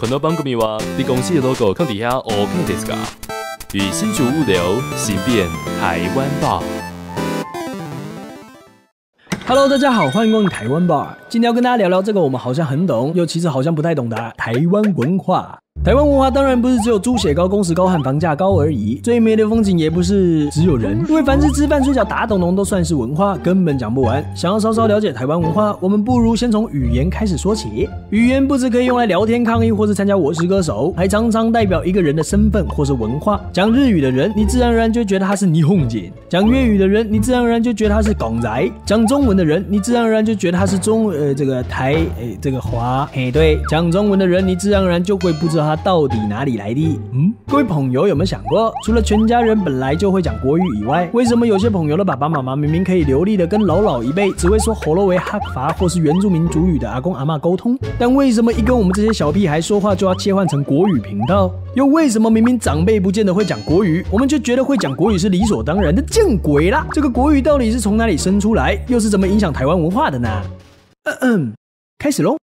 この番組は你公司的 logo 放底下 OK ですか？与新竹物流行遍台湾吧。Hello， 大家好，欢迎光临台湾吧。今天要跟大家聊聊这个我们好像很懂，又其实好像不太懂的台湾文化。台湾文化当然不是只有猪血糕、工时高和房价高而已，最美的风景也不是只有人，因为凡是吃饭、睡觉、打董龙都算是文化，根本讲不完。想要稍稍了解台湾文化，我们不如先从语言开始说起。语言不只可以用来聊天、抗议或是参加我是歌手，还常常代表一个人的身份或是文化。讲日语的人，你自然而然就觉得他是日本人；讲粤语的人，你自然而然就觉得他是港仔；讲中文的人，你自然而然就觉得他是台华。对，讲中文的人，你自然而然就会不知道他到底哪里来的。各位朋友有没有想过，除了全家人本来就会讲国语以外，为什么有些朋友的爸爸妈妈明明可以流利的跟老一辈只会说喉咙为哈伐或是原住民族语的阿公阿嬷沟通，但为什么一跟我们这些小屁孩说话就要切换成国语频道？又为什么明明长辈不见得会讲国语，我们就觉得会讲国语是理所当然的？见鬼啦！这个国语到底是从哪里生出来，又是怎么影响台湾文化的呢？开始咯。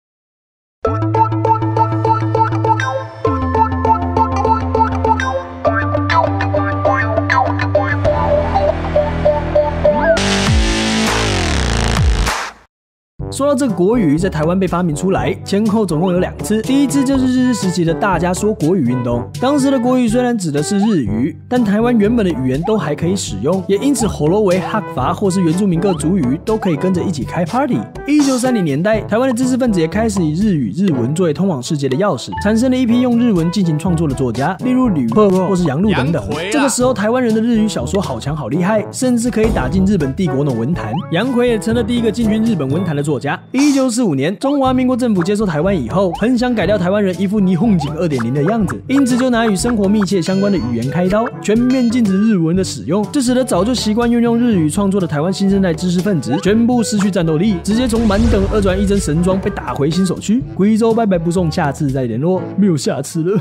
说到这个国语在台湾被发明出来，前后总共有2次。第一次就是日治时期的大家说国语运动。当时的国语虽然指的是日语，但台湾原本的语言都还可以使用，也因此喉咙为哈伐或是原住民各族语都可以跟着一起开 party。1930年代，台湾的知识分子也开始以日语、日文作为通往世界的钥匙，产生了一批用日文进行创作的作家，例如吕赫或是杨璐等等。这个时候，台湾人的日语小说好强好厉害，甚至可以打进日本帝国那种文坛。杨奎也成了第一个进军日本文坛的作家。1945年，中华民国政府接收台湾以后，很想改掉台湾人一副霓虹景 2.0 的样子，因此就拿与生活密切相关的语言开刀，全面禁止日文的使用。这使得早就习惯运用日语创作的台湾新生代知识分子全部失去战斗力，直接从满等2转1真神装被打回新手区。贵州拜拜不送，下次再联络，没有下次了。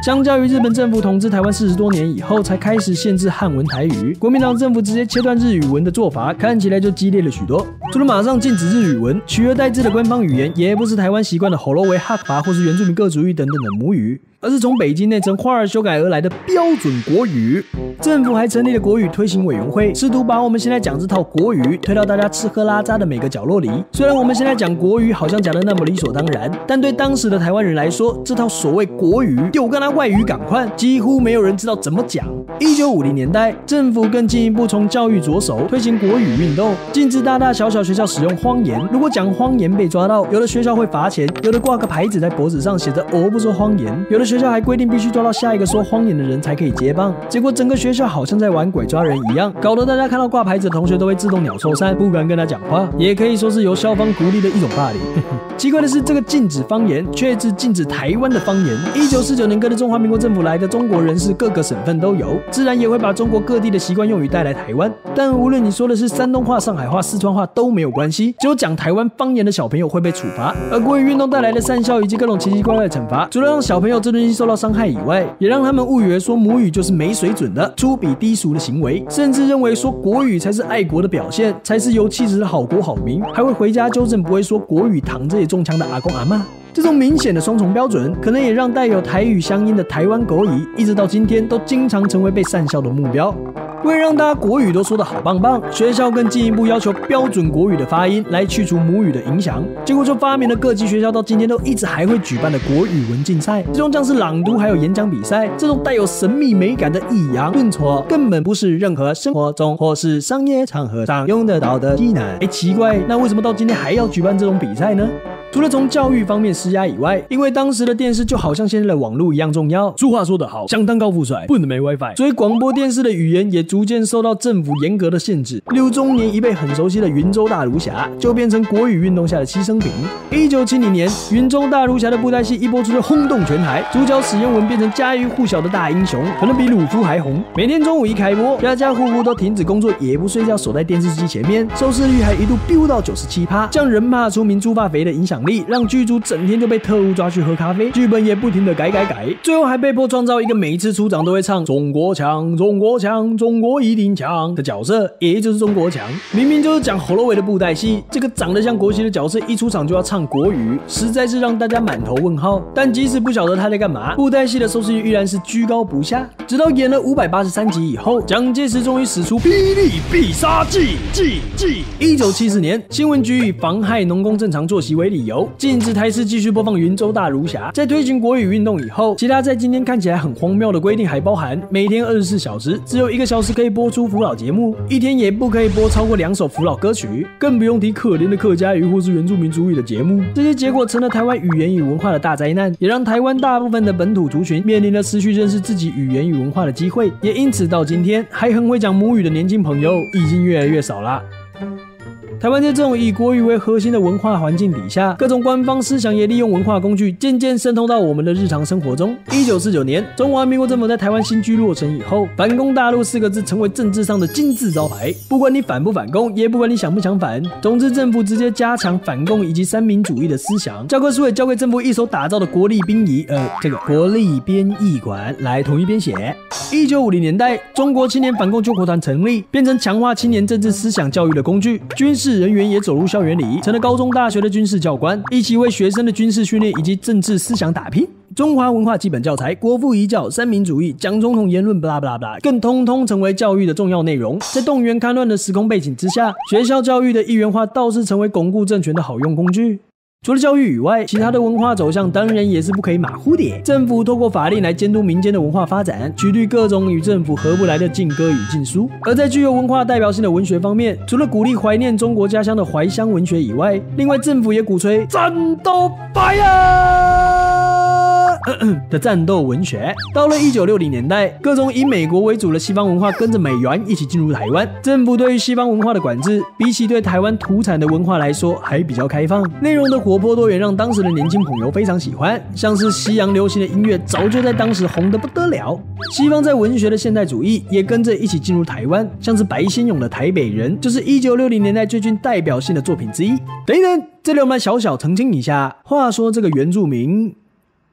相较于日本政府统治台湾40多年以后才开始限制汉文台语，国民党政府直接切断日语文的做法看起来就激烈了许多。除了马上禁止日语文，取而代之的官方语言也不是台湾习惯的喉咙为哈伐或是原住民各族语等等的母语，而是从北京内城花儿修改而来的标准国语。政府还成立了国语推行委员会，试图把我们现在讲这套国语推到大家吃喝拉撒的每个角落里。虽然我们现在讲国语好像讲得那么理所当然，但对当时的台湾人来说，这套所谓国语就跟他外语赶快，几乎没有人知道怎么讲。1950年代，政府更进一步从教育着手推行国语运动，禁止大大小小学校使用方言。如果讲方言被抓到，有的学校会罚钱，有的挂个牌子在脖子上写着“我不说方言”，有的学校还规定必须抓到下一个说方言的人才可以接棒。结果整个学校好像在玩鬼抓人一样，搞得大家看到挂牌子的同学都会自动鸟兽散，不敢跟他讲话，也可以说是由校方鼓励的一种霸凌。奇怪的是，这个禁止方言却是禁止台湾的方言。1949年跟着中华民国政府来的中国人士各个省份都有，自然也会把中国各地的习惯用语带来台湾。但无论你说的是山东话、上海话、四川话都没有关系，只有讲台湾方言的小朋友会被处罚。而国语运动带来的善效以及各种奇奇怪怪的惩罚，除了让小朋友自尊心受到伤害以外，也让他们误以为说母语就是没水准的、粗鄙低俗的行为，甚至认为说国语才是爱国的表现，才是有气质的好国好民，还会回家纠正不会说国语躺着也中枪的阿公阿嬷。这种明显的双重标准，可能也让带有台语乡音的台湾国语，一直到今天都经常成为被善笑的目标。为了让大家国语都说得好棒棒，学校更进一步要求标准国语的发音来去除母语的影响，结果就发明了各级学校到今天都一直还会举办的国语文竞赛。这种像是朗读还有演讲比赛，这种带有神秘美感的抑扬顿挫，根本不是任何生活中或是商业场合上用得到的技能。奇怪，那为什么到今天还要举办这种比赛呢？除了从教育方面施压以外，因为当时的电视就好像现在的网络一样重要，俗话说得好，想当高富帅不能没 WiFi， 所以广播电视的语言也逐渐受到政府严格的限制。例如中年一辈很熟悉的云州大儒侠，就变成国语运动下的牺牲品。1970年，云州大儒侠的布袋戏一播出就轰动全台，主角史艳文变成家喻户晓的大英雄，可能比鲁夫还红。每天中午一开播，家家户户都停止工作也不睡觉，守在电视机前面，收视率还一度飙到97%，这样人怕出名猪怕肥的影响响力，让剧组整天就被特务抓去喝咖啡，剧本也不停的改，最后还被迫创造一个每一次出场都会唱中国强，中国强，中国一定强的角色，也就是中国强。明明就是讲喉咙尾的布袋戏，这个长得像国旗的角色一出场就要唱国语，实在是让大家满头问号。但即使不晓得他在干嘛，布袋戏的收视率依然是居高不下。直到演了583集以后，蒋介石终于使出霹雳必杀技。1974年，新闻局以妨害农工正常作息为理由，禁止台视继续播放《云州大儒侠》。在推行国语运动以后，其他在今天看起来很荒谬的规定还包含每天24小时只有1个小时可以播出辅导节目，一天也不可以播超过2首辅导歌曲，更不用提可怜的客家语或是原住民族语的节目。这些结果成了台湾语言与文化的大灾难，也让台湾大部分的本土族群面临了失去认识自己语言与文化的机会，也因此到今天还很会讲母语的年轻朋友已经越来越少了。台湾在这种以国语为核心的文化环境底下，各种官方思想也利用文化工具渐渐渗透到我们的日常生活中。1949年，中华民国政府在台湾新居落成以后，反攻大陆4个字成为政治上的金字招牌。不管你反不反攻，也不管你想不想反，总之政府直接加强反共以及三民主义的思想。教科书也交给政府一手打造的国立编译馆来统一编写。1950年代，中国青年反共救国团成立，变成强化青年政治思想教育的工具。军事人员也走入校园里，成了高中大学的军事教官，一起为学生的军事训练以及政治思想打拼。中华文化基本教材、国父遗教、三民主义、蒋总统言论blah blah blah，更通通成为教育的重要内容。在动员戡乱的时空背景之下，学校教育的一元化倒是成为巩固政权的好用工具。除了教育以外，其他的文化走向当然也是不可以马虎的。政府透过法令来监督民间的文化发展，取缔各种与政府合不来的禁歌与禁书。而在具有文化代表性的文学方面，除了鼓励怀念中国家乡的怀乡文学以外，另外政府也鼓吹战斗白的战斗文学。到了1960年代，各种以美国为主的西方文化跟着美元一起进入台湾，政府对于西方文化的管制，比起对台湾土产的文化来说还比较开放，内容的活泼多元让当时的年轻朋友非常喜欢。像是西洋流行的音乐早就在当时红得不得了，西方在文学的现代主义也跟着一起进入台湾，像是白先勇的《台北人》就是1960年代最具代表性的作品之一。等一等，这里我们小小澄清一下，话说这个原住民，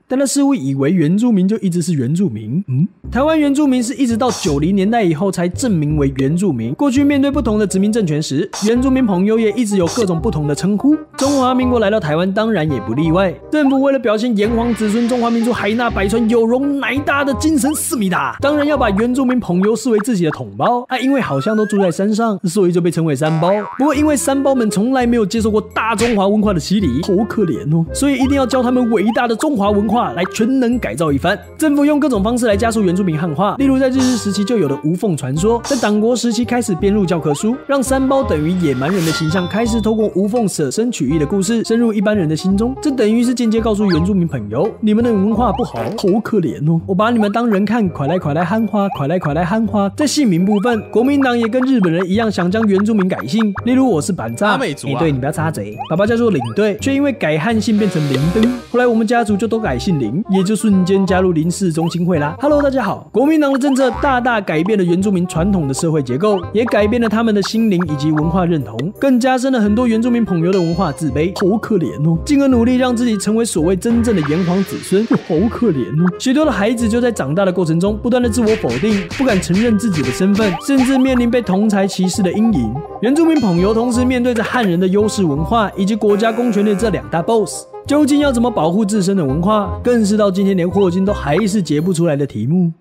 但他似乎以为原住民就一直是原住民。台湾原住民是一直到90年代以后才正名为原住民。过去面对不同的殖民政权时，原住民朋友也一直有各种不同的称呼。中华民国来到台湾当然也不例外。政府为了表现炎黄子孙中华民族海纳百川有容乃大的精神思密达，当然要把原住民朋友视为自己的同胞。因为好像都住在山上，所以就被称为山胞。不过因为山胞们从来没有接受过大中华文化的洗礼，好可怜哦，所以一定要教他们伟大的中华文化来全能改造一番。政府用各种方式来加速原住民汉化，例如在日治时期就有的无凤传说，在党国时期开始编入教科书，让山胞等于野蛮人的形象开始透过无凤舍身取义的故事深入一般人的心中。这等于是间接告诉原住民朋友，你们的文化不好，好可怜哦，我把你们当人看，快来汉化，快来汉化。在姓名部分，国民党也跟日本人一样想将原住民改姓，例如我是板扎阿美族啊，对，你不要插嘴。爸爸叫做领队，却因为改汉姓变成林登，后来我们家族就都改姓林，也就瞬间加入林氏中心会啦。Hello， 大家好。国民党的政策大大改变了原住民传统的社会结构，也改变了他们的心灵以及文化认同，更加深了很多原住民朋友的文化自卑，好可怜哦。进而努力让自己成为所谓真正的炎黄子孙，好可怜哦。许多的孩子就在长大的过程中不断的自我否定，不敢承认自己的身份，甚至面临被同侪歧视的阴影。原住民朋友同时面对着汉人的优势文化以及国家公权力这2大 boss， 究竟要怎么保护自身的文化，更是到今天连霍金都还是解不出来的题目。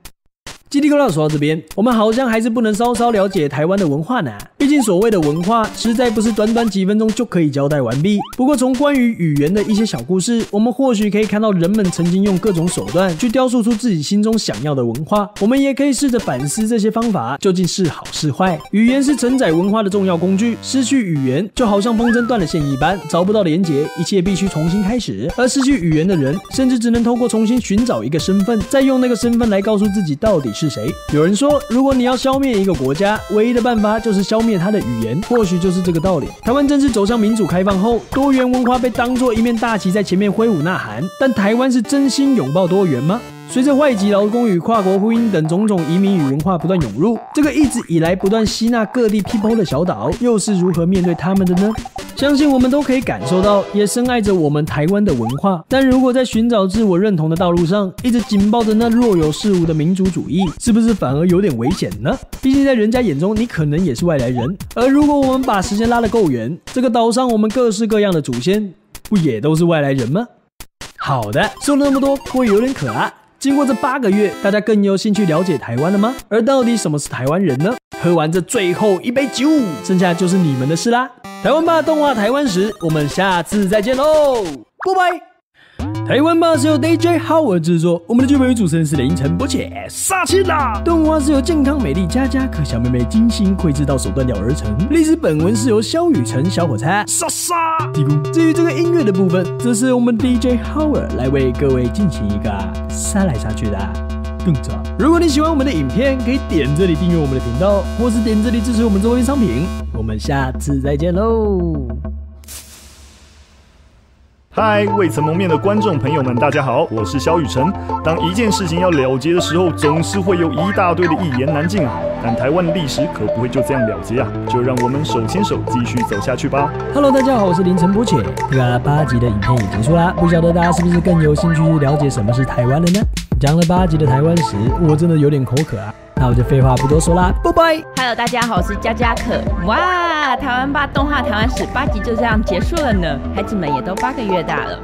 基地说到这边，我们好像还是不能稍稍了解台湾的文化呢。毕竟所谓的文化，实在不是短短几分钟就可以交代完毕。不过从关于语言的一些小故事，我们或许可以看到人们曾经用各种手段去雕塑出自己心中想要的文化。我们也可以试着反思这些方法究竟是好是坏。语言是承载文化的重要工具，失去语言就好像风筝断了线一般，找不到连结，一切必须重新开始。而失去语言的人，甚至只能透过重新寻找一个身份，再用那个身份来告诉自己到底是谁。有人说，如果你要消灭一个国家，唯一的办法就是消灭它的语言，或许就是这个道理。台湾正式走向民主开放后，多元文化被当作一面大旗在前面挥舞呐喊，但台湾是真心拥抱多元吗？随着外籍劳工与跨国婚姻等种种移民与文化不断涌入，这个一直以来不断吸纳各地 people 的小岛，又是如何面对他们的呢？相信我们都可以感受到，也深爱着我们台湾的文化。但如果在寻找自我认同的道路上，一直紧抱着那若有似无的民族主义，是不是反而有点危险呢？毕竟在人家眼中，你可能也是外来人。而如果我们把时间拉得够远，这个岛上我们各式各样的祖先，不也都是外来人吗？好的，说了那么多，会有点渴啊。经过这8个月，大家更有兴趣了解台湾了吗？而到底什么是台湾人呢？喝完这最后一杯酒，剩下就是你们的事啦。台湾吧动画台湾史，我们下次再见喽，拜拜。台湾吧是由 DJ Howard 制作，我们的剧本与主持人是林晨波姐，杀青啦！动画是由健康美丽佳佳可小妹妹精心绘制到手断掉而成，历史本文是由萧雨辰小火柴杀提供。至于这个音乐的部分，则是我们 DJ Howard 来为各位进行一个杀来杀去的动作。如果你喜欢我们的影片，可以点这里订阅我们的频道，或是点这里支持我们周边商品。我们下次再见喽！嗨，未曾谋面的观众朋友们，大家好，我是萧雨辰。当一件事情要了结的时候，总是会有一大堆的一言难尽啊。但台湾的历史可不会就这样了结啊，就让我们手牵手继续走下去吧。Hello， 大家好，我是林晨波姐。这个8集的影片也结束啦，不晓得大家是不是更有兴趣了解什么是台湾了呢？讲了8集的台湾史，我真的有点口渴啊。那我就废话不多说啦，拜拜。Hello， 大家好，我是佳佳可。哇，台湾吧动画台湾史8集就这样结束了呢，孩子们也都8个月大了。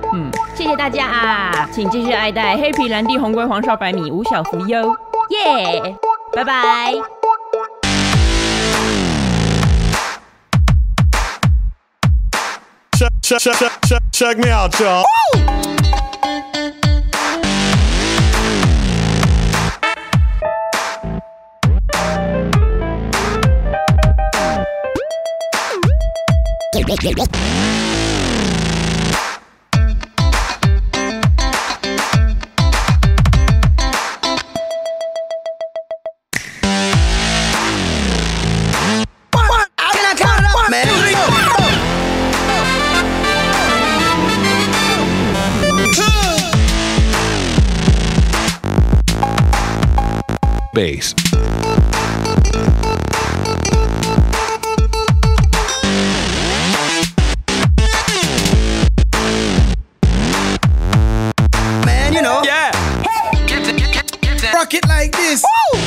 谢谢大家啊，请继续爱戴黑皮蓝地红龟黄少白米吴小福哟，耶，拜拜。Check me out, y'all. Bass. Man, you know. Yeah. Rock it like this. Woo!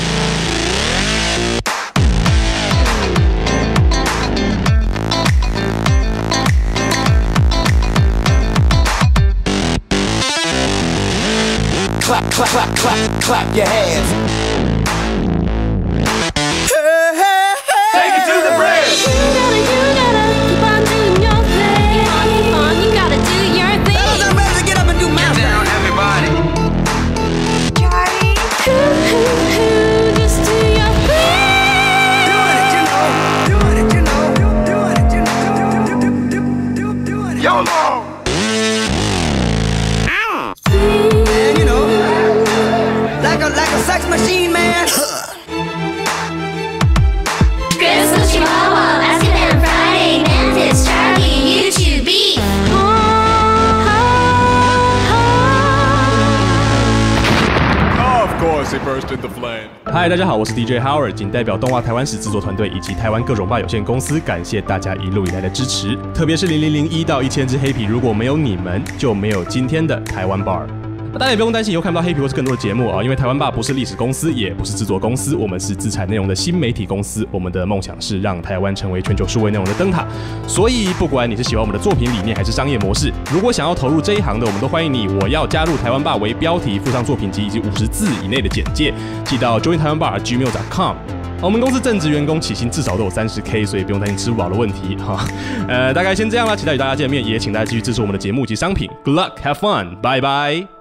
Clap, clap, clap, clap, clap your hands. Take it to the bridge. You gotta keep on doing your thing. Keep on, you gotta do your thing. I'm ready to get up and do my thing. Down, everybody. Charlie. Just do your thing. Doing it, you know. Doing it, you know. Doing it, you know. Doing it. YOLO. Man, you know. Like a sex machine, man. Christmas Chihuahua, Basket and Friday, Mantis, Charlie, YouTube beat. Of course, he burst into flame. 嗨，大家好，我是 DJ Howard， 仅代表动画台湾史制作团队以及台湾各种吧有限公司，感谢大家一路以来的支持，特别是0001到1000只黑皮，如果没有你们，就没有今天的台湾 bar。大家也不用担心以后看不到黑皮或是更多的节目啊，因为台湾吧不是历史公司，也不是制作公司，我们是自产内容的新媒体公司。我们的梦想是让台湾成为全球数位内容的灯塔。所以，不管你是喜欢我们的作品理念还是商业模式，如果想要投入这一行的，我们都欢迎你。我要加入台湾吧为标题，附上作品集以及50字以内的简介，寄到 jointaiwanbar@gmail.com。我们公司正职员工起薪至少都有30K， 所以不用担心吃不饱的问题哈。大概先这样啦，期待与大家见面，也请大家继续支持我们的节目及商品。Good luck, have fun, bye bye。